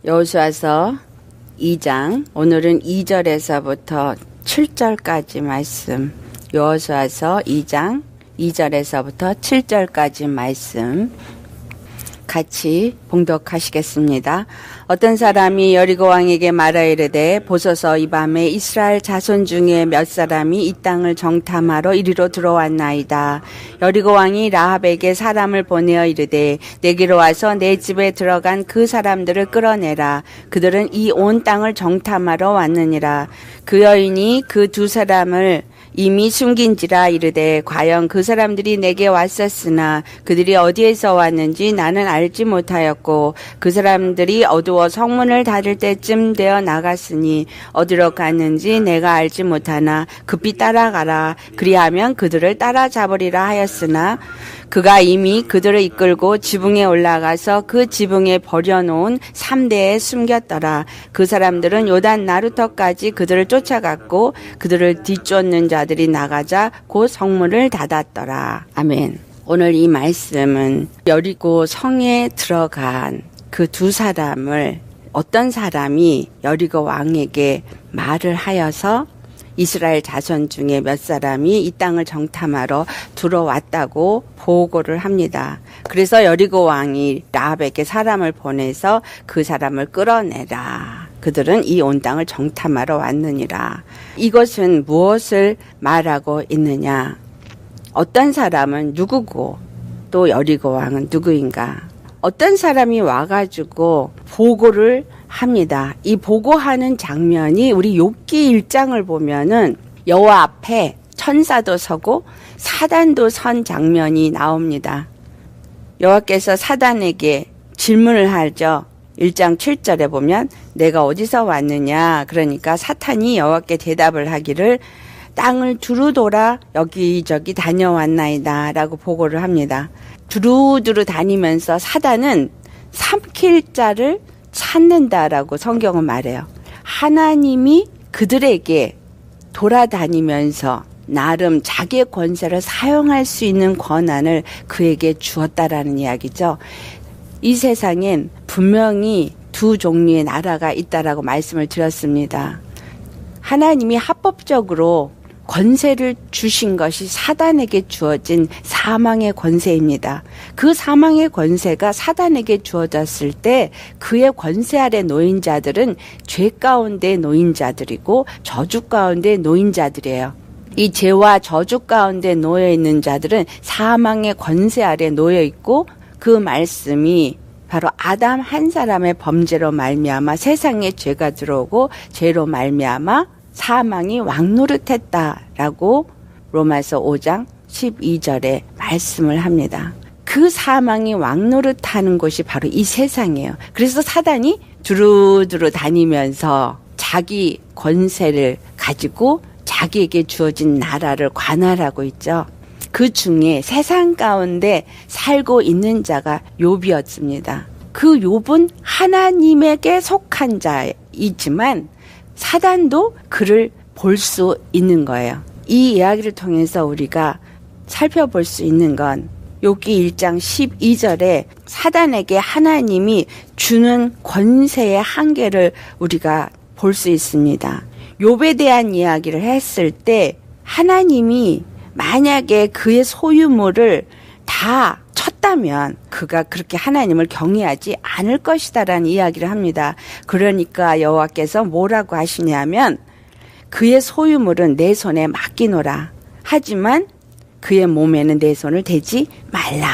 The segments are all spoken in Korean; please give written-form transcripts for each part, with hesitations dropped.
여호수아서 2장, 오늘은 2절에서부터 7절까지 말씀. 여호수아서 2장 2절에서부터 7절까지 말씀 같이 봉독하시겠습니다. 어떤 사람이 여리고 왕에게 말하 이르되 보소서, 이 밤에 이스라엘 자손 중에 몇 사람이 이 땅을 정탐하러 이리로 들어왔나이다. 여리고 왕이 라합에게 사람을 보내어 이르되 내게로 와서 내 집에 들어간 그 사람들을 끌어내라. 그들은 이 온 땅을 정탐하러 왔느니라. 그 여인이 그 두 사람을 이미 숨긴지라 이르되 과연 그 사람들이 내게 왔었으나 그들이 어디에서 왔는지 나는 알지 못하였고 그 사람들이 어두워 성문을 닫을 때쯤 되어 나갔으니 어디로 갔는지 내가 알지 못하나 급히 따라가라. 그리하면 그들을 따라잡으리라 하였으나 그가 이미 그들을 이끌고 지붕에 올라가서 그 지붕에 버려놓은 삼대에 숨겼더라. 그 사람들은 요단 나루터까지 그들을 쫓아갔고 그들을 뒤쫓는 자들이 나가자 곧 성문을 닫았더라. 아멘. 오늘 이 말씀은 여리고 성에 들어간 그 두 사람을 어떤 사람이 여리고 왕에게 말을 하여서 이스라엘 자손 중에 몇 사람이 이 땅을 정탐하러 들어왔다고 보고를 합니다. 그래서 여리고 왕이 라합에게 사람을 보내서 그 사람을 끌어내라. 그들은 이 온 땅을 정탐하러 왔느니라. 이것은 무엇을 말하고 있느냐? 어떤 사람은 누구고 또 여리고 왕은 누구인가? 어떤 사람이 와가지고 보고를 합니다. 이 보고하는 장면이 우리 욥기 1장을 보면은 여호와 앞에 천사도 서고 사단도 선 장면이 나옵니다. 여호와께서 사단에게 질문을 하죠. 1장 7절에 보면 내가 어디서 왔느냐? 그러니까 사탄이 여호와께 대답을 하기를 땅을 두루 돌아 여기저기 다녀왔나이다 라고 보고를 합니다. 두루두루 다니면서 사단은 삼킬 자를 찾는다라고 성경은 말해요. 하나님이 그들에게 돌아다니면서 나름 자기의 권세를 사용할 수 있는 권한을 그에게 주었다라는 이야기죠. 이 세상엔 분명히 두 종류의 나라가 있다라고 말씀을 드렸습니다. 하나님이 합법적으로 권세를 주신 것이 사단에게 주어진 사망의 권세입니다. 그 사망의 권세가 사단에게 주어졌을 때 그의 권세 아래 놓인 자들은 죄 가운데 놓인 자들이고 저주 가운데 놓인 자들이에요. 이 죄와 저주 가운데 놓여 있는 자들은 사망의 권세 아래 놓여 있고 그 말씀이 바로 아담 한 사람의 범죄로 말미암아 세상에 죄가 들어오고 죄로 말미암아 사망이 왕노릇했다라고 로마서 5장 12절에 말씀을 합니다. 그 사망이 왕노릇하는 곳이 바로 이 세상이에요. 그래서 사단이 두루두루 다니면서 자기 권세를 가지고 자기에게 주어진 나라를 관할하고 있죠. 그 중에 세상 가운데 살고 있는 자가 욥이었습니다. 그 욥은 하나님에게 속한 자이지만 사단도 그를 볼 수 있는 거예요. 이 이야기를 통해서 우리가 살펴볼 수 있는 건 욥기 1장 12절에 사단에게 하나님이 주는 권세의 한계를 우리가 볼 수 있습니다. 욥에 대한 이야기를 했을 때 하나님이 만약에 그의 소유물을 다 쳤다면 그가 그렇게 하나님을 경외하지 않을 것이다라는 이야기를 합니다. 그러니까 여호와께서 뭐라고 하시냐면 그의 소유물은 내 손에 맡기노라. 하지만 그의 몸에는 내 손을 대지 말라.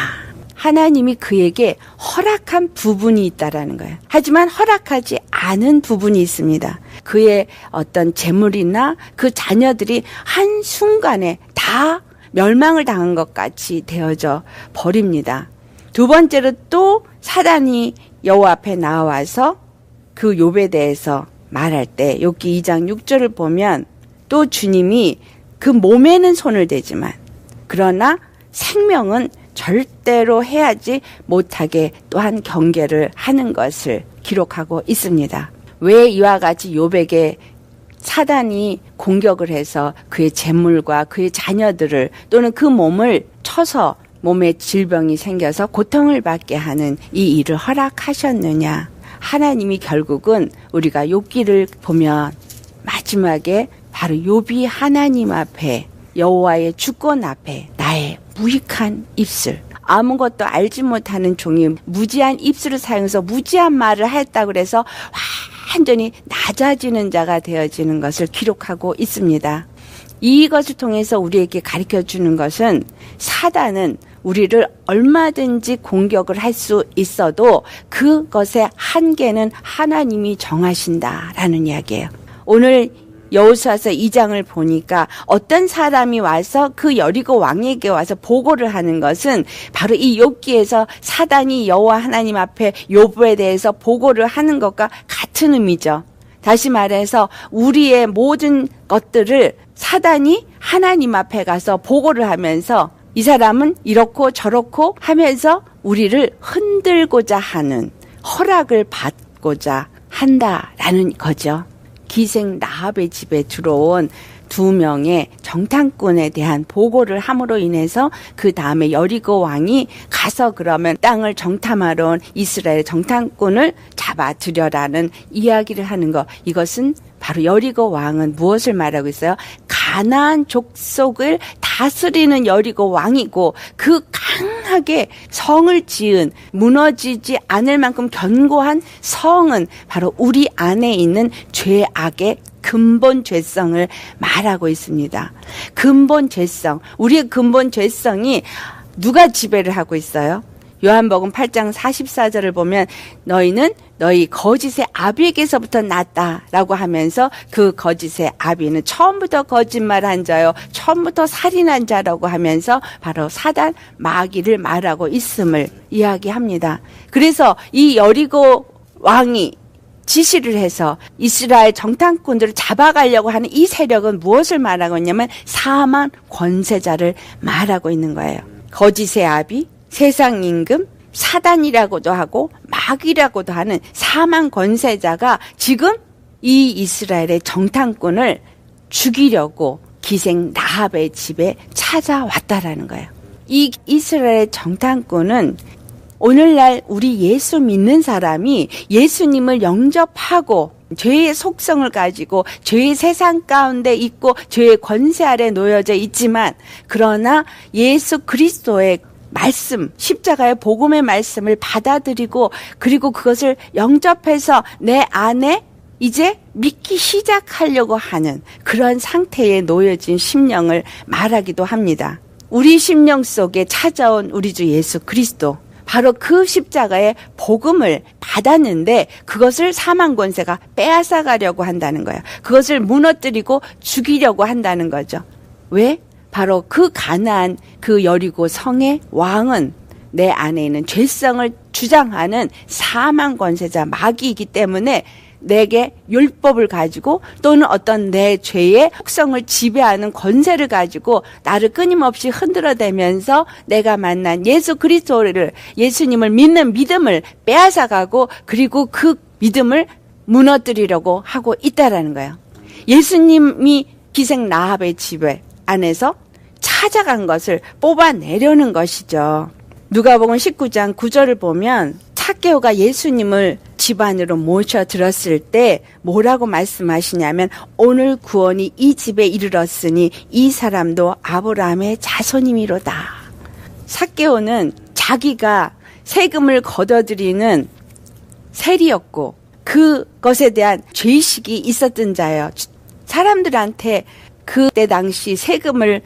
하나님이 그에게 허락한 부분이 있다라는 거예요. 하지만 허락하지 않은 부분이 있습니다. 그의 어떤 재물이나 그 자녀들이 한순간에 다 멸망을 당한 것 같이 되어져 버립니다. 두 번째로 또 사단이 여호와 앞에 나와서 그 욥에 대해서 말할 때 욥기 2장 6절을 보면 또 주님이 그 몸에는 손을 대지만 그러나 생명은 절대로 해하지 못하게 또한 경계를 하는 것을 기록하고 있습니다. 왜 이와 같이 욥에게 사단이 공격을 해서 그의 재물과 그의 자녀들을 또는 그 몸을 쳐서 몸에 질병이 생겨서 고통을 받게 하는 이 일을 허락하셨느냐? 하나님이 결국은 우리가 욥기를 보면 마지막에 바로 욥이 하나님 앞에 여호와의 주권 앞에 나의 무익한 입술, 아무것도 알지 못하는 종이 무지한 입술을 사용해서 무지한 말을 했다고 그래서 완전히 낮아지는 자가 되어지는 것을 기록하고 있습니다. 이것을 통해서 우리에게 가르쳐 주는 것은 사단은 우리를 얼마든지 공격을 할 수 있어도 그것의 한계는 하나님이 정하신다라는 이야기예요. 오늘 여호수아서 2장을 보니까 어떤 사람이 와서 그 여리고 왕에게 와서 보고를 하는 것은 바로 이 욥기에서 사단이 여호와 하나님 앞에 욥에 대해서 보고를 하는 것과 같은 의미죠. 다시 말해서 우리의 모든 것들을 사단이 하나님 앞에 가서 보고를 하면서 이 사람은 이렇고 저렇고 하면서 우리를 흔들고자 하는, 허락을 받고자 한다라는 거죠. 기생 라합의 집에 들어온 2명의 정탐꾼에 대한 보고를 함으로 인해서 그 다음에 여리고 왕이 가서 그러면 땅을 정탐하러 온 이스라엘 정탐꾼을 잡아들여라는 이야기를 하는 것. 이것은 바로 여리고 왕은 무엇을 말하고 있어요? 가나안 족속을 다스리는 여리고 왕이고 그 강하게 성을 지은 무너지지 않을 만큼 견고한 성은 바로 우리 안에 있는 죄악의 근본 죄성을 말하고 있습니다. 근본 죄성, 우리의 근본 죄성이 누가 지배를 하고 있어요? 요한복음 8장 44절을 보면 너희는 너희 거짓의 아비에게서부터 났다라고 하면서 그 거짓의 아비는 처음부터 거짓말한 자요, 처음부터 살인한 자라고 하면서 바로 사단 마귀를 말하고 있음을 이야기합니다. 그래서 이 여리고 왕이 지시를 해서 이스라엘 정탐꾼들을 잡아가려고 하는 이 세력은 무엇을 말하고 있냐면 사망 권세자를 말하고 있는 거예요. 거짓의 아비, 세상 임금, 사단이라고도 하고 마귀라고도 하는 사망 권세자가 지금 이 이스라엘의 정탐꾼을 죽이려고 기생 라합의 집에 찾아왔다라는 거예요. 이 이스라엘의 정탐꾼은 오늘날 우리 예수 믿는 사람이 예수님을 영접하고 죄의 속성을 가지고 죄의 세상 가운데 있고 죄의 권세 아래 놓여져 있지만 그러나 예수 그리스도의 말씀, 십자가의 복음의 말씀을 받아들이고 그리고 그것을 영접해서 내 안에 이제 믿기 시작하려고 하는 그런 상태에 놓여진 심령을 말하기도 합니다. 우리 심령 속에 찾아온 우리 주 예수 그리스도, 바로 그 십자가의 복음을 받았는데 그것을 사망 권세가 빼앗아 가려고 한다는 거예요. 그것을 무너뜨리고 죽이려고 한다는 거죠. 왜? 바로 그 가나안 그 여리고 성의 왕은 내 안에 있는 죄성을 주장하는 사망 권세자 마귀이기 때문에 내게 율법을 가지고 또는 어떤 내 죄의 속성을 지배하는 권세를 가지고 나를 끊임없이 흔들어대면서 내가 만난 예수 그리스도를, 예수님을 믿는 믿음을 빼앗아가고 그리고 그 믿음을 무너뜨리려고 하고 있다라는 거예요. 예수님이 기생 라합의 집에 안에서 찾아간 것을 뽑아내려는 것이죠. 누가복음 19장 9절을 보면 삭개오가 예수님을 집 안으로 모셔 들었을 때 뭐라고 말씀하시냐면 오늘 구원이 이 집에 이르렀으니 이 사람도 아브라함의 자손이미로다. 삭개오는 자기가 세금을 걷어들이는 세리였고 그것에 대한 죄의식이 있었던 자예요. 사람들한테 그때 당시 세금을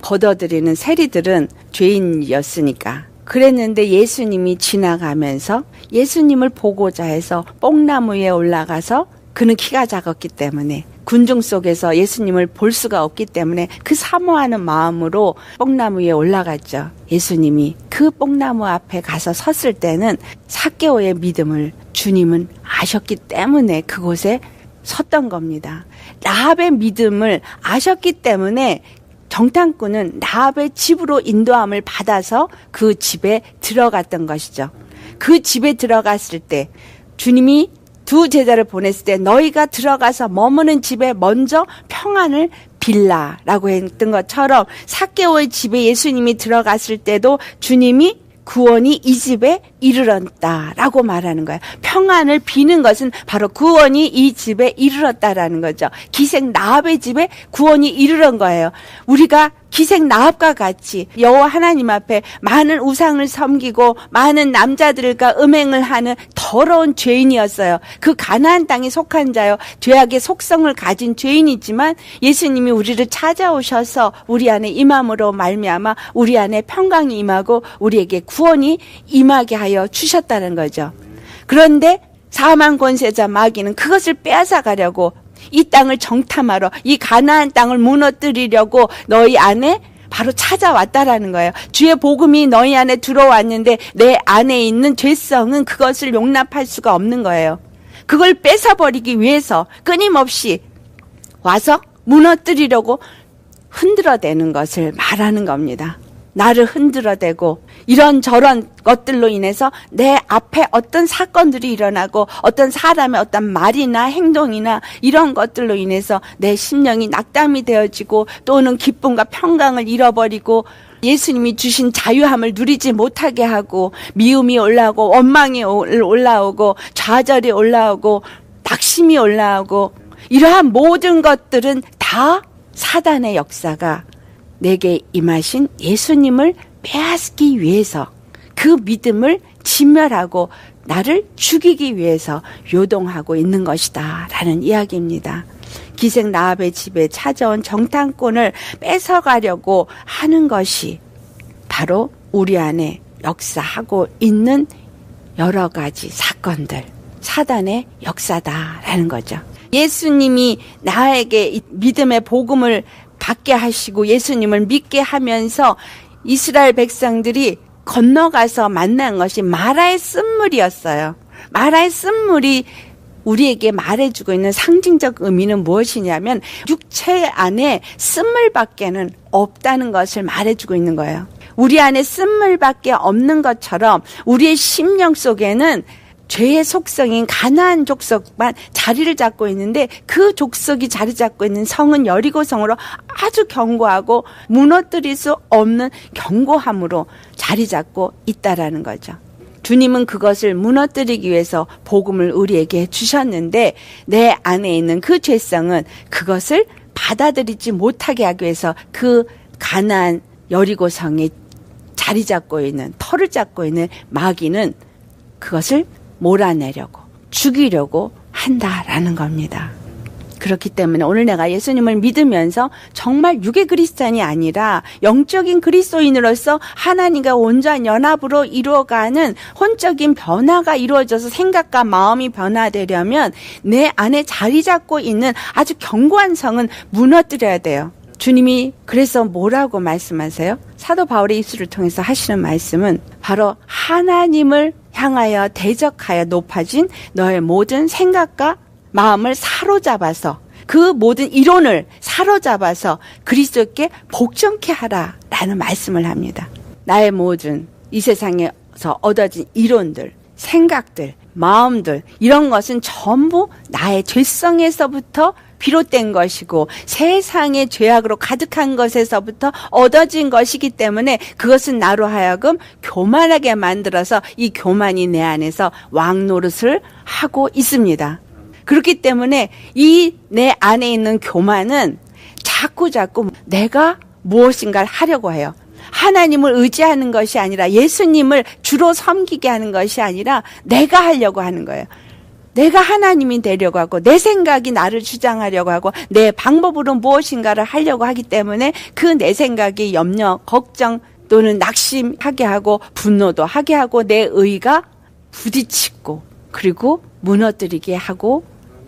걷어들이는 세리들은 죄인이었으니까. 그랬는데 예수님이 지나가면서 예수님을 보고자 해서 뽕나무에 올라가서 그는 키가 작았기 때문에 군중 속에서 예수님을 볼 수가 없기 때문에 그 사모하는 마음으로 뽕나무에 올라갔죠. 예수님이 그 뽕나무 앞에 가서 섰을 때는 삭개오의 믿음을 주님은 아셨기 때문에 그곳에 섰던 겁니다. 라합의 믿음을 아셨기 때문에 정탐꾼은 라합의 집으로 인도함을 받아서 그 집에 들어갔던 것이죠. 그 집에 들어갔을 때 주님이 두 제자를 보냈을 때 너희가 들어가서 머무는 집에 먼저 평안을 빌라라고 했던 것처럼 삭개오의 집에 예수님이 들어갔을 때도 주님이 구원이 이 집에 이르렀다라고 말하는 거예요. 평안을 비는 것은 바로 구원이 이 집에 이르렀다라는 거죠. 기생 나합의 집에 구원이 이르른 거예요. 우리가 기생 나합과 같이 여호와 하나님 앞에 많은 우상을 섬기고 많은 남자들과 음행을 하는 더러운 죄인이었어요. 그 가나안 땅에 속한 자요, 죄악의 속성을 가진 죄인이지만 예수님이 우리를 찾아오셔서 우리 안에 임함으로 말미암아 우리 안에 평강이 임하고 우리에게 구원이 임하게 하여 주셨다는 거죠. 그런데 사망 권세자 마귀는 그것을 빼앗아 가려고 이 땅을 정탐하러, 이 가나안 땅을 무너뜨리려고 너희 안에 바로 찾아왔다라는 거예요. 주의 복음이 너희 안에 들어왔는데 내 안에 있는 죄성은 그것을 용납할 수가 없는 거예요. 그걸 뺏어버리기 위해서 끊임없이 와서 무너뜨리려고 흔들어대는 것을 말하는 겁니다. 나를 흔들어대고 이런저런 것들로 인해서 내 앞에 어떤 사건들이 일어나고 어떤 사람의 어떤 말이나 행동이나 이런 것들로 인해서 내 심령이 낙담이 되어지고 또는 기쁨과 평강을 잃어버리고 예수님이 주신 자유함을 누리지 못하게 하고 미움이 올라오고 원망이 올라오고 좌절이 올라오고 낙심이 올라오고 이러한 모든 것들은 다 사단의 역사가 내게 임하신 예수님을 빼앗기 위해서 그 믿음을 진멸하고 나를 죽이기 위해서 요동하고 있는 것이다 라는 이야기입니다. 기생 나합의 집에 찾아온 정탐꾼을 뺏어가려고 하는 것이 바로 우리 안에 역사하고 있는 여러 가지 사건들, 사단의 역사다라는 거죠. 예수님이 나에게 믿음의 복음을 받게 하시고 예수님을 믿게 하면서 이스라엘 백성들이 건너가서 만난 것이 마라의 쓴물이었어요. 마라의 쓴물이 우리에게 말해주고 있는 상징적 의미는 무엇이냐면 육체 안에 쓴물밖에는 없다는 것을 말해주고 있는 거예요. 우리 안에 쓴물밖에 없는 것처럼 우리의 심령 속에는 죄의 속성인 가나안 족속만 자리를 잡고 있는데 그 족속이 자리 잡고 있는 성은 여리고 성으로 아주 견고하고 무너뜨릴 수 없는 견고함으로 자리 잡고 있다라는 거죠. 주님은 그것을 무너뜨리기 위해서 복음을 우리에게 주셨는데 내 안에 있는 그 죄성은 그것을 받아들이지 못하게 하기 위해서 그 가나안 여리고 성에 자리 잡고 있는 털을 잡고 있는 마귀는 그것을 몰아내려고 죽이려고 한다라는 겁니다. 그렇기 때문에 오늘 내가 예수님을 믿으면서 정말 육의 그리스도인이 아니라 영적인 그리스도인으로서 하나님과 온전한 연합으로 이루어가는 혼적인 변화가 이루어져서 생각과 마음이 변화되려면 내 안에 자리 잡고 있는 아주 견고한 성은 무너뜨려야 돼요. 주님이 그래서 뭐라고 말씀하세요? 사도 바울의 입술을 통해서 하시는 말씀은 바로 하나님을 향하여 대적하여 높아진 너의 모든 생각과 마음을 사로잡아서 그 모든 이론을 사로잡아서 그리스도께 복종케 하라 라는 말씀을 합니다. 나의 모든 이 세상에서 얻어진 이론들, 생각들, 마음들 이런 것은 전부 나의 죄성에서부터 비롯된 것이고 세상의 죄악으로 가득한 것에서부터 얻어진 것이기 때문에 그것은 나로 하여금 교만하게 만들어서 이 교만이 내 안에서 왕노릇을 하고 있습니다. 그렇기 때문에 이 내 안에 있는 교만은 자꾸 내가 무엇인가를 하려고 해요. 하나님을 의지하는 것이 아니라 예수님을 주로 섬기게 하는 것이 아니라 내가 하려고 하는 거예요. 내가 하나님이 되려고 하고 내 생각이 나를 주장하려고 하고 내 방법으로 무엇인가를 하려고 하기 때문에 그 내 생각이 염려, 걱정 또는 낙심하게 하고 분노도 하게 하고 내 의가 부딪히고 그리고 무너뜨리게 하고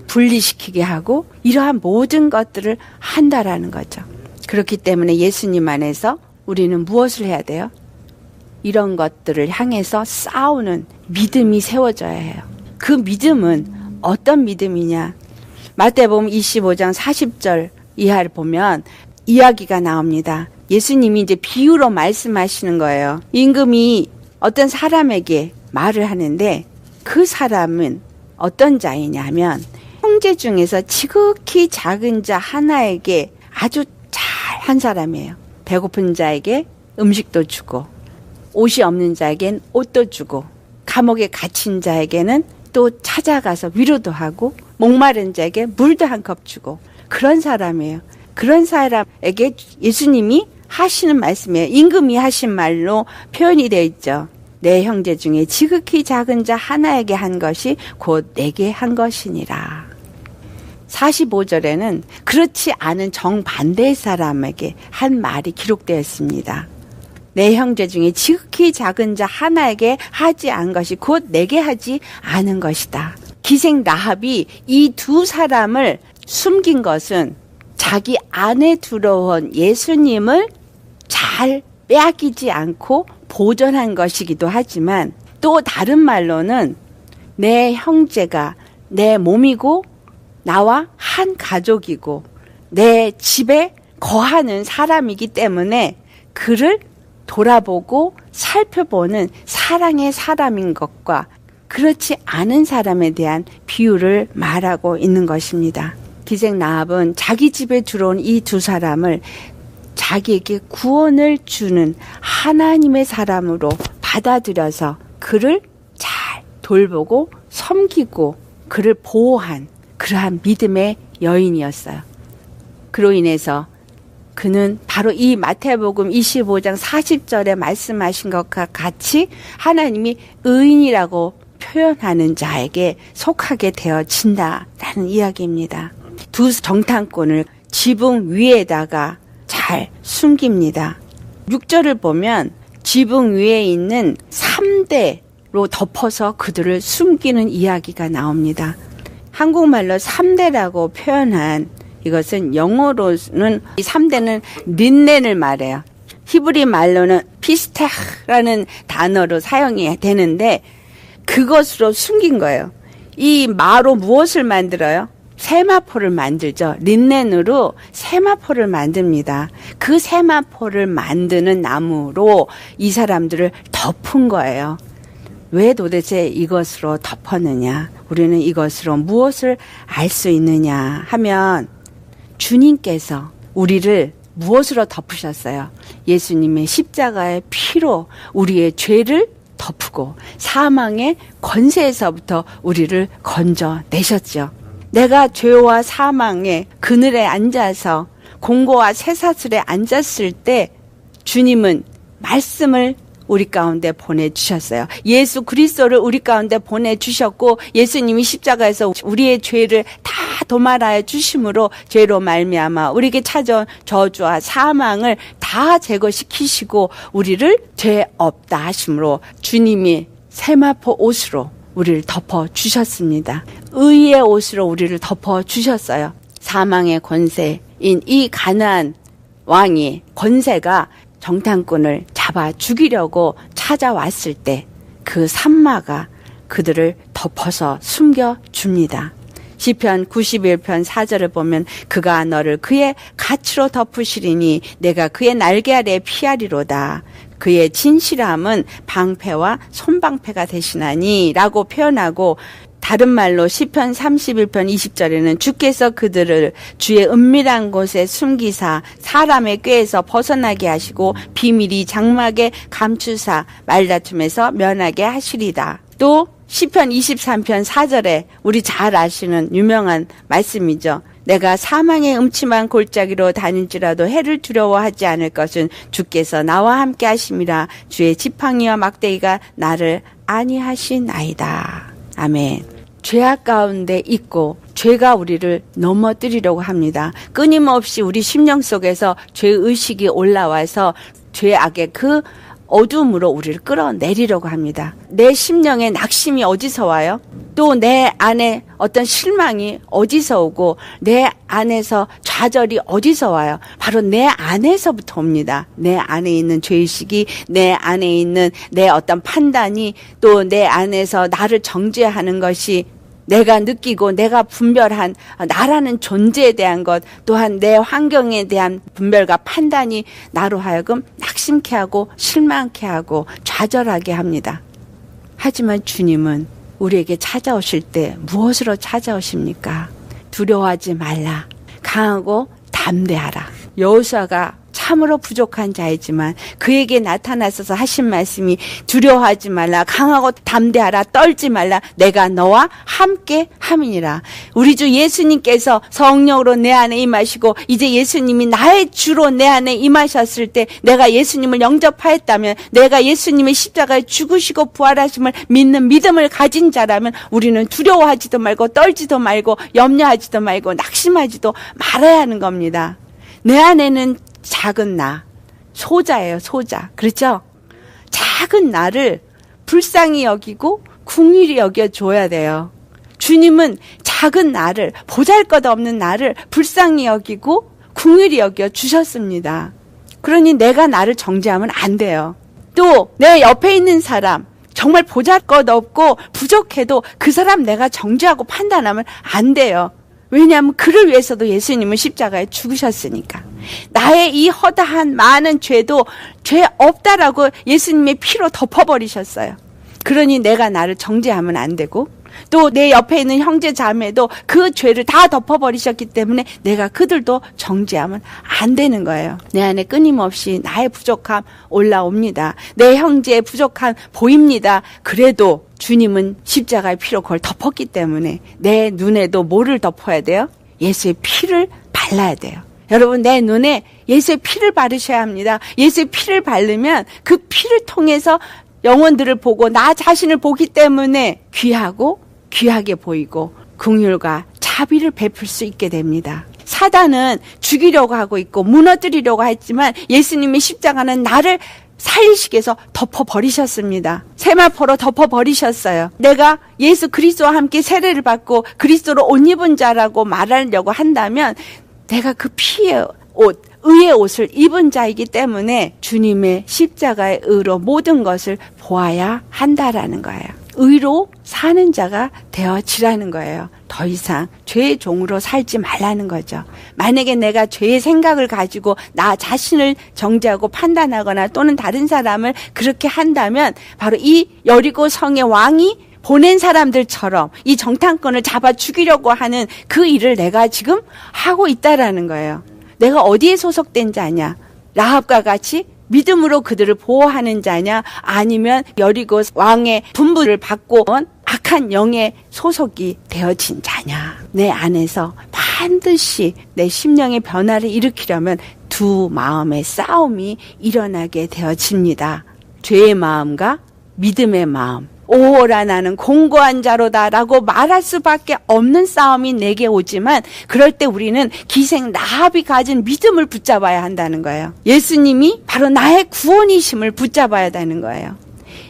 분리시키게 하고 이러한 모든 것들을 한다라는 거죠. 그렇기 때문에 예수님 안에서 우리는 무엇을 해야 돼요? 이런 것들을 향해서 싸우는 믿음이 세워져야 해요. 그 믿음은 어떤 믿음이냐? 마태복음 25장 40절 이하를 보면 이야기가 나옵니다. 예수님이 이제 비유로 말씀하시는 거예요. 임금이 어떤 사람에게 말을 하는데 그 사람은 어떤 자이냐 하면 형제 중에서 지극히 작은 자 하나에게 아주 잘한 사람이에요. 배고픈 자에게 음식도 주고 옷이 없는 자에겐 옷도 주고 감옥에 갇힌 자에게는 또 찾아가서 위로도 하고 목마른 자에게 물도 한 컵 주고 그런 사람이에요. 그런 사람에게 예수님이 하시는 말씀이에요. 임금이 하신 말로 표현이 되어 있죠. 내 형제 중에 지극히 작은 자 하나에게 한 것이 곧 내게 한 것이니라. 45절에는 그렇지 않은 정반대의 사람에게 한 말이 기록되어 있습니다. 내 형제 중에 지극히 작은 자 하나에게 하지 않은 것이 곧 내게 하지 않은 것이다. 기생 라합이 이 두 사람을 숨긴 것은 자기 안에 들어온 예수님을 잘 빼앗기지 않고 보존한 것이기도 하지만 또 다른 말로는 내 형제가 내 몸이고 나와 한 가족이고 내 집에 거하는 사람이기 때문에 그를 돌아보고 살펴보는 사랑의 사람인 것과 그렇지 않은 사람에 대한 비유를 말하고 있는 것입니다. 기생 라합은 자기 집에 들어온 이 두 사람을 자기에게 구원을 주는 하나님의 사람으로 받아들여서 그를 잘 돌보고 섬기고 그를 보호한 그러한 믿음의 여인이었어요. 그로 인해서 그는 바로 이 마태복음 25장 40절에 말씀하신 것과 같이 하나님이 의인이라고 표현하는 자에게 속하게 되어진다라는 이야기입니다. 두 정탐꾼을 지붕 위에다가 잘 숨깁니다. 6절을 보면 지붕 위에 있는 3대로 덮어서 그들을 숨기는 이야기가 나옵니다. 한국말로 3대라고 표현한 이것은 영어로는 이 3대는 린넨을 말해요. 히브리 말로는 피스타라는 단어로 사용이 되는데 그것으로 숨긴 거예요. 이 마로 무엇을 만들어요? 세마포를 만들죠. 린넨으로 세마포를 만듭니다. 그 세마포를 만드는 나무로 이 사람들을 덮은 거예요. 왜 도대체 이것으로 덮었느냐? 우리는 이것으로 무엇을 알 수 있느냐 하면 주님께서 우리를 무엇으로 덮으셨어요? 예수님의 십자가의 피로 우리의 죄를 덮고 사망의 권세에서부터 우리를 건져내셨죠. 내가 죄와 사망의 그늘에 앉아서 공고와 쇠사슬에 앉았을 때 주님은 말씀을 우리 가운데 보내주셨어요. 예수 그리스도를 우리 가운데 보내주셨고 예수님이 십자가에서 우리의 죄를 다 도말하여 주심으로 죄로 말미암아 우리에게 찾아온 저주와 사망을 다 제거시키시고 우리를 죄 없다 하심으로 주님이 세마포 옷으로 우리를 덮어주셨습니다. 의의 옷으로 우리를 덮어주셨어요. 사망의 권세인 이 가나안 왕이 권세가 정탐꾼을 잡아 죽이려고 찾아왔을 때 그 산마가 그들을 덮어서 숨겨줍니다. 시편 91편 4절을 보면 그가 너를 그의 가치로 덮으시리니 내가 그의 날개 아래 피하리로다. 그의 진실함은 방패와 손방패가 되시나니 라고 표현하고 다른 말로 시편 31편 20절에는 주께서 그들을 주의 은밀한 곳에 숨기사 사람의 꾀에서 벗어나게 하시고 비밀이 장막에 감추사 말다툼에서 면하게 하시리다. 또 시편 23편 4절에 우리 잘 아시는 유명한 말씀이죠. 내가 사망의 음침한 골짜기로 다닐지라도 해를 두려워하지 않을 것은 주께서 나와 함께 하심이라. 주의 지팡이와 막대기가 나를 안위하시나이다. 아멘. 죄악 가운데 있고 죄가 우리를 넘어뜨리려고 합니다. 끊임없이 우리 심령 속에서 죄의식이 올라와서 죄악의 그 어둠으로 우리를 끌어내리려고 합니다. 내 심령의 낙심이 어디서 와요? 또 내 안에 어떤 실망이 어디서 오고 내 안에서 좌절이 어디서 와요? 바로 내 안에서부터 옵니다. 내 안에 있는 죄의식이 내 안에 있는 내 어떤 판단이 또 내 안에서 나를 정죄하는 것이 내가 느끼고 내가 분별한 나라는 존재에 대한 것 또한 내 환경에 대한 분별과 판단이 나로 하여금 낙심케 하고 실망케 하고 좌절하게 합니다. 하지만 주님은 우리에게 찾아오실 때 무엇으로 찾아오십니까? 두려워하지 말라. 강하고 담대하라. 여호수아가 참으로 부족한 자이지만 그에게 나타나셔서 하신 말씀이 두려워하지 말라, 강하고 담대하라, 떨지 말라, 내가 너와 함께 함이니라. 우리 주 예수님께서 성령으로 내 안에 임하시고 이제 예수님이 나의 주로 내 안에 임하셨을 때 내가 예수님을 영접하였다면, 내가 예수님의 십자가에 죽으시고 부활하심을 믿는 믿음을 가진 자라면 우리는 두려워하지도 말고 떨지도 말고 염려하지도 말고 낙심하지도 말아야 하는 겁니다. 내 안에는 작은 나, 소자예요, 소자. 그렇죠? 작은 나를 불쌍히 여기고 긍휼히 여겨줘야 돼요. 주님은 작은 나를, 보잘것없는 나를 불쌍히 여기고 긍휼히 여겨주셨습니다. 그러니 내가 나를 정죄하면 안 돼요. 또 내 옆에 있는 사람, 정말 보잘것없고 부족해도 그 사람 내가 정죄하고 판단하면 안 돼요. 왜냐하면 그를 위해서도 예수님은 십자가에 죽으셨으니까. 나의 이 허다한 많은 죄도 죄 없다라고 예수님의 피로 덮어버리셨어요. 그러니 내가 나를 정죄하면 안 되고, 또 내 옆에 있는 형제 자매도 그 죄를 다 덮어버리셨기 때문에 내가 그들도 정죄하면 안 되는 거예요. 내 안에 끊임없이 나의 부족함 올라옵니다. 내 형제의 부족함 보입니다. 그래도 주님은 십자가의 피로 그걸 덮었기 때문에 내 눈에도 뭐를 덮어야 돼요? 예수의 피를 발라야 돼요. 여러분, 내 눈에 예수의 피를 바르셔야 합니다. 예수의 피를 바르면 그 피를 통해서 영혼들을 보고 나 자신을 보기 때문에 귀하게 보이고 긍휼과 자비를 베풀 수 있게 됩니다. 사단은 죽이려고 하고 있고 무너뜨리려고 했지만 예수님의 십자가는 나를 살리시기 위해서 덮어버리셨습니다. 세마포로 덮어버리셨어요. 내가 예수 그리스도와 함께 세례를 받고 그리스도로 옷 입은 자라고 말하려고 한다면 내가 그 피의 옷, 의의 옷을 입은 자이기 때문에 주님의 십자가의 의로 모든 것을 보아야 한다라는 거예요. 의로 사는 자가 되어지라는 거예요. 더 이상 죄의 종으로 살지 말라는 거죠. 만약에 내가 죄의 생각을 가지고 나 자신을 정죄하고 판단하거나 또는 다른 사람을 그렇게 한다면 바로 이 여리고 성의 왕이 보낸 사람들처럼 이 정탐꾼을 잡아 죽이려고 하는 그 일을 내가 지금 하고 있다라는 거예요. 내가 어디에 소속된 자냐? 라합과 같이 믿음으로 그들을 보호하는 자냐? 아니면 여리고 왕의 분부를 받고 온 악한 영의 소속이 되어진 자냐? 내 안에서 반드시 내 심령의 변화를 일으키려면 두 마음의 싸움이 일어나게 되어집니다. 죄의 마음과 믿음의 마음. 오호라 나는 공고한 자로다 라고 말할 수밖에 없는 싸움이 내게 오지만 그럴 때 우리는 기생 라합이 가진 믿음을 붙잡아야 한다는 거예요. 예수님이 바로 나의 구원이심을 붙잡아야 되는 거예요.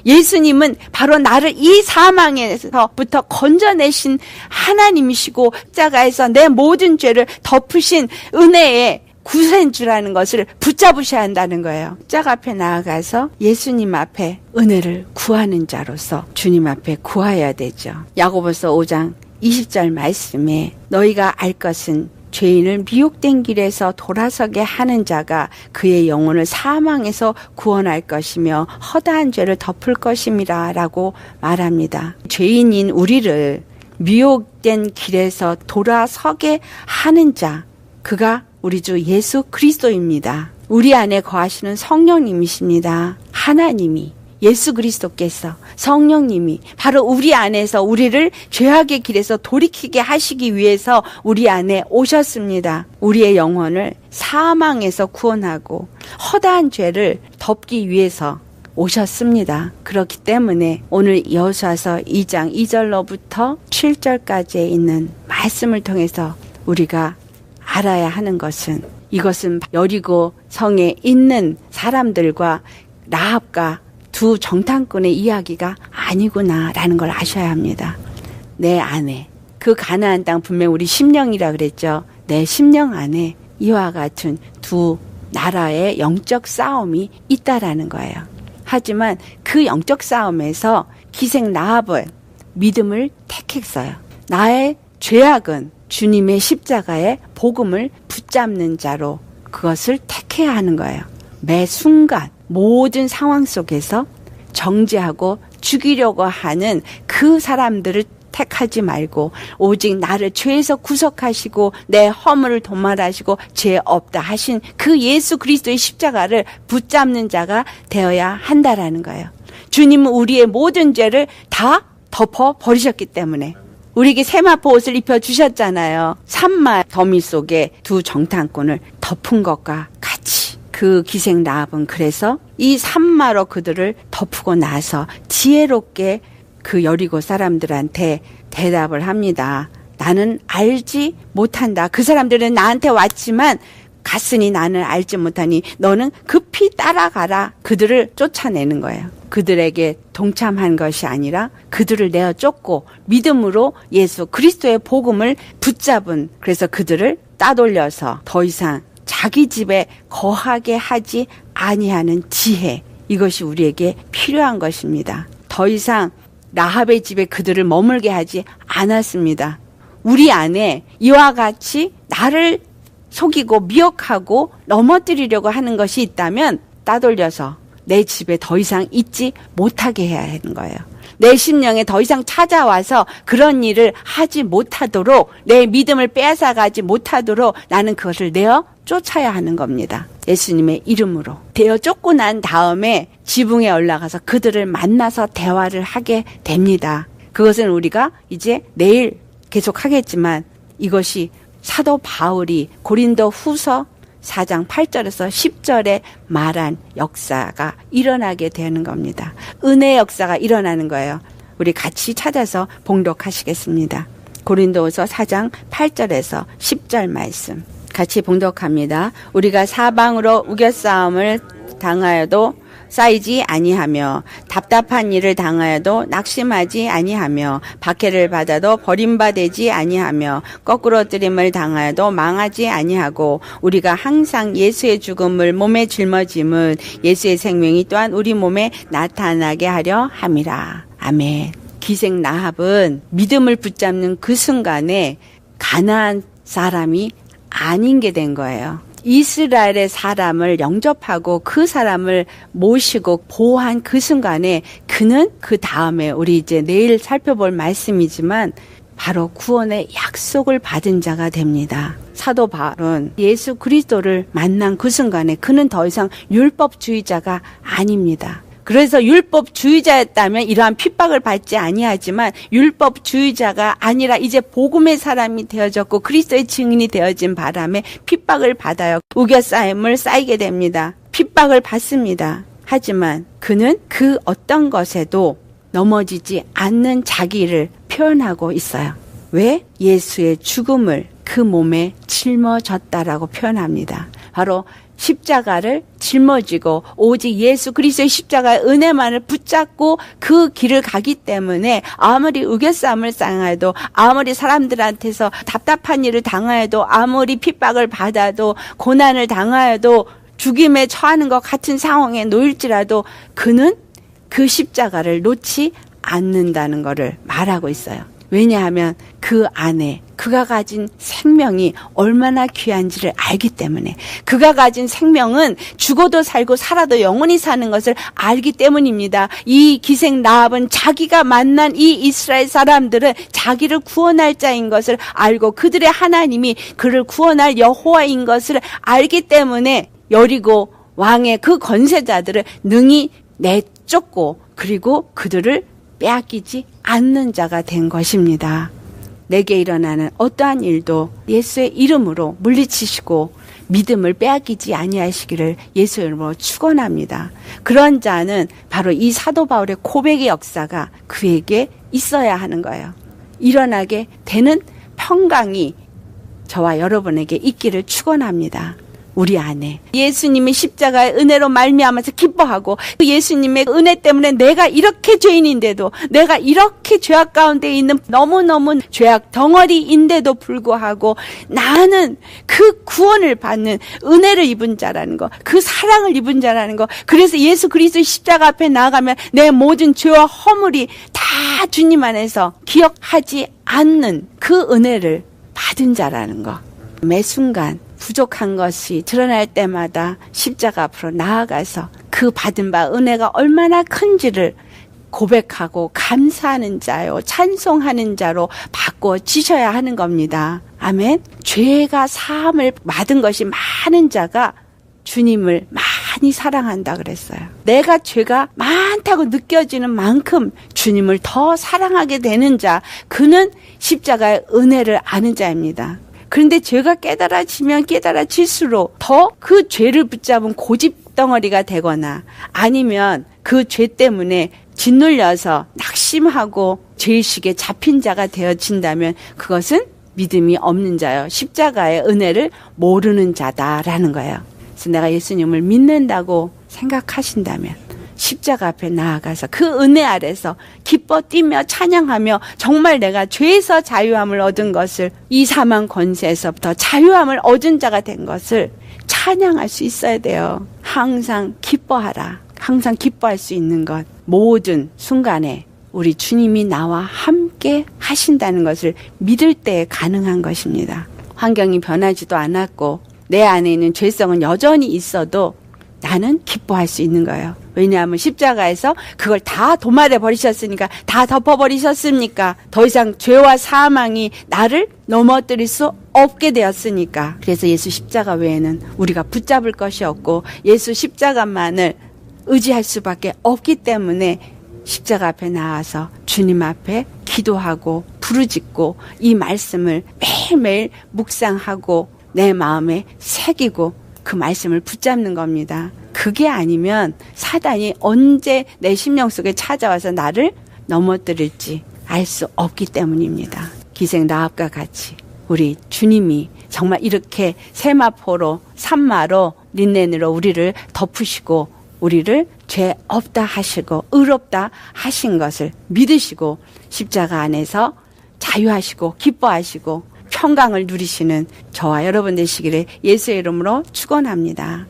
예수님은 바로 나를 이 사망에서부터 건져내신 하나님이시고 십자가에서 내 모든 죄를 덮으신 은혜의 구세주라는 것을 붙잡으셔야 한다는 거예요. 십자가 앞에 나아가서 예수님 앞에 은혜를 구하는 자로서 주님 앞에 구해야 되죠. 야고보서 5장 20절 말씀에 너희가 알 것은 죄인을 미혹된 길에서 돌아서게 하는 자가 그의 영혼을 사망에서 구원할 것이며 허다한 죄를 덮을 것임이라 라고 말합니다. 죄인인 우리를 미혹된 길에서 돌아서게 하는 자, 그가 우리 주 예수 그리스도입니다. 우리 안에 거하시는 성령님이십니다. 하나님이, 예수 그리스도께서, 성령님이 바로 우리 안에서 우리를 죄악의 길에서 돌이키게 하시기 위해서 우리 안에 오셨습니다. 우리의 영혼을 사망에서 구원하고 허다한 죄를 덮기 위해서 오셨습니다. 그렇기 때문에 오늘 여호수아서 2장 2절로부터 7절까지에 있는 말씀을 통해서 우리가 알아야 하는 것은, 이것은 여리고 성에 있는 사람들과 라합과 두 정탐꾼의 이야기가 아니구나라는 걸 아셔야 합니다. 내 안에 그 가나안 땅, 분명 우리 심령이라 그랬죠. 내 심령 안에 이와 같은 두 나라의 영적 싸움이 있다라는 거예요. 하지만 그 영적 싸움에서 기생 라합은 믿음을 택했어요. 나의 죄악은 주님의 십자가의 복음을 붙잡는 자로 그것을 택해야 하는 거예요. 매 순간 모든 상황 속에서 정죄하고 죽이려고 하는 그 사람들을 택하지 말고 오직 나를 죄에서 구속하시고 내 허물을 도말하시고 죄 없다 하신 그 예수 그리스도의 십자가를 붙잡는 자가 되어야 한다라는 거예요. 주님은 우리의 모든 죄를 다 덮어 버리셨기 때문에 우리에게 세마포 옷을 입혀주셨잖아요. 산마 더미 속에 두 정탐꾼을 덮은 것과 같이 그 기생 라합은 그래서 이 산마로 그들을 덮고 나서 지혜롭게 그 여리고 사람들한테 대답을 합니다. 나는 알지 못한다. 그 사람들은 나한테 왔지만 갔으니 나는 알지 못하니 너는 급히 따라가라. 그들을 쫓아내는 거예요. 그들에게 동참한 것이 아니라 그들을 내어 쫓고 믿음으로 예수 그리스도의 복음을 붙잡은, 그래서 그들을 따돌려서 더 이상 자기 집에 거하게 하지 아니하는 지혜, 이것이 우리에게 필요한 것입니다. 더 이상 라합의 집에 그들을 머물게 하지 않았습니다. 우리 안에 이와 같이 나를 속이고 미혹하고 넘어뜨리려고 하는 것이 있다면 따돌려서 내 집에 더 이상 있지 못하게 해야 하는 거예요. 내 심령에 더 이상 찾아와서 그런 일을 하지 못하도록, 내 믿음을 빼앗아가지 못하도록 나는 그것을 내어 쫓아야 하는 겁니다. 예수님의 이름으로. 되어 쫓고 난 다음에 지붕에 올라가서 그들을 만나서 대화를 하게 됩니다. 그것은 우리가 이제 내일 계속 하겠지만 이것이 사도 바울이 고린도 후서 4장 8절에서 10절에 말한 역사가 일어나게 되는 겁니다. 은혜의 역사가 일어나는 거예요. 우리 같이 찾아서 봉독하시겠습니다. 고린도후서 4장 8절에서 10절 말씀 같이 봉독합니다. 우리가 사방으로 우겨싸움을 당하여도 쌓이지 아니하며 답답한 일을 당하여도 낙심하지 아니하며 박해를 받아도 버림받지 아니하며 거꾸로 뜨림을 당하여도 망하지 아니하고 우리가 항상 예수의 죽음을 몸에 짊어짐은 예수의 생명이 또한 우리 몸에 나타나게 하려 함이라. 아멘. 기생 라합은 믿음을 붙잡는 그 순간에 가나안 사람이 아닌 게 된 거예요. 이스라엘의 사람을 영접하고 그 사람을 모시고 보호한 그 순간에 그는 그 다음에 우리 이제 내일 살펴볼 말씀이지만 바로 구원의 약속을 받은 자가 됩니다. 사도 바울은 예수 그리스도를 만난 그 순간에 그는 더 이상 율법주의자가 아닙니다. 그래서 율법주의자였다면 이러한 핍박을 받지 아니하지만 율법주의자가 아니라 이제 복음의 사람이 되어졌고 그리스도의 증인이 되어진 바람에 핍박을 받아요. 우겨싸임을 쌓이게 됩니다. 핍박을 받습니다. 하지만 그는 그 어떤 것에도 넘어지지 않는 자기를 표현하고 있어요. 왜? 예수의 죽음을 그 몸에 짊어졌다라고 표현합니다. 바로 십자가를 짊어지고 오직 예수 그리스도의 십자가의 은혜만을 붙잡고 그 길을 가기 때문에 아무리 우겨싸움을 당해도, 아무리 사람들한테서 답답한 일을 당하여도, 아무리 핍박을 받아도, 고난을 당하여도, 죽임에 처하는 것 같은 상황에 놓일지라도 그는 그 십자가를 놓지 않는다는 것을 말하고 있어요. 왜냐하면 그 안에 그가 가진 생명이 얼마나 귀한지를 알기 때문에, 그가 가진 생명은 죽어도 살고 살아도 영원히 사는 것을 알기 때문입니다. 이 기생 라합은 자기가 만난 이 이스라엘 사람들은 자기를 구원할 자인 것을 알고 그들의 하나님이 그를 구원할 여호와인 것을 알기 때문에 여리고 왕의 그 권세자들을 능히 내쫓고 그리고 그들을 빼앗기지 않는 자가 된 것입니다. 내게 일어나는 어떠한 일도 예수의 이름으로 물리치시고 믿음을 빼앗기지 아니하시기를 예수의 이름으로 축원합니다. 그런 자는 바로 이 사도 바울의 고백의 역사가 그에게 있어야 하는 거예요. 일어나게 되는 평강이 저와 여러분에게 있기를 축원합니다. 우리 안에 예수님의 십자가의 은혜로 말미암아서 기뻐하고 그 예수님의 은혜 때문에 내가 이렇게 죄인인데도, 내가 이렇게 죄악 가운데 있는 너무너무 죄악 덩어리인데도 불구하고 나는 그 구원을 받는 은혜를 입은 자라는 거, 그 사랑을 입은 자라는 거, 그래서 예수 그리스도의 십자가 앞에 나아가면 내 모든 죄와 허물이 다 주님 안에서 기억하지 않는 그 은혜를 받은 자라는 거. 매 순간 부족한 것이 드러날 때마다 십자가 앞으로 나아가서 그 받은 바 은혜가 얼마나 큰지를 고백하고 감사하는 자요, 찬송하는 자로 바꿔지셔야 하는 겁니다. 아멘. 죄가 사함을 받은 것이 많은 자가 주님을 많이 사랑한다 그랬어요. 내가 죄가 많다고 느껴지는 만큼 주님을 더 사랑하게 되는 자, 그는 십자가의 은혜를 아는 자입니다. 그런데 죄가 깨달아지면 깨달아질수록 더 그 죄를 붙잡은 고집덩어리가 되거나 아니면 그 죄 때문에 짓눌려서 낙심하고 죄의식에 잡힌 자가 되어진다면 그것은 믿음이 없는 자요, 십자가의 은혜를 모르는 자다라는 거예요. 그래서 내가 예수님을 믿는다고 생각하신다면 십자가 앞에 나아가서 그 은혜 아래서 기뻐 뛰며 찬양하며 정말 내가 죄에서 자유함을 얻은 것을, 이 사망 권세에서부터 자유함을 얻은 자가 된 것을 찬양할 수 있어야 돼요. 항상 기뻐하라. 항상 기뻐할 수 있는 것, 모든 순간에 우리 주님이 나와 함께 하신다는 것을 믿을 때 가능한 것입니다. 환경이 변하지도 않았고 내 안에 있는 죄성은 여전히 있어도 나는 기뻐할 수 있는 거예요. 왜냐하면 십자가에서 그걸 다 도말해 버리셨으니까, 다 덮어버리셨으니까 더 이상 죄와 사망이 나를 넘어뜨릴 수 없게 되었으니까. 그래서 예수 십자가 외에는 우리가 붙잡을 것이 없고 예수 십자가만을 의지할 수밖에 없기 때문에 십자가 앞에 나와서 주님 앞에 기도하고 부르짖고 이 말씀을 매일매일 묵상하고 내 마음에 새기고 그 말씀을 붙잡는 겁니다. 그게 아니면 사단이 언제 내 심령 속에 찾아와서 나를 넘어뜨릴지 알 수 없기 때문입니다. 기생 라합과 같이 우리 주님이 정말 이렇게 세마포로 산마로 린넨으로 우리를 덮으시고 우리를 죄 없다 하시고 의롭다 하신 것을 믿으시고 십자가 안에서 자유하시고 기뻐하시고 평강을 누리시는 저와 여러분 되시기를 예수의 이름으로 축원합니다.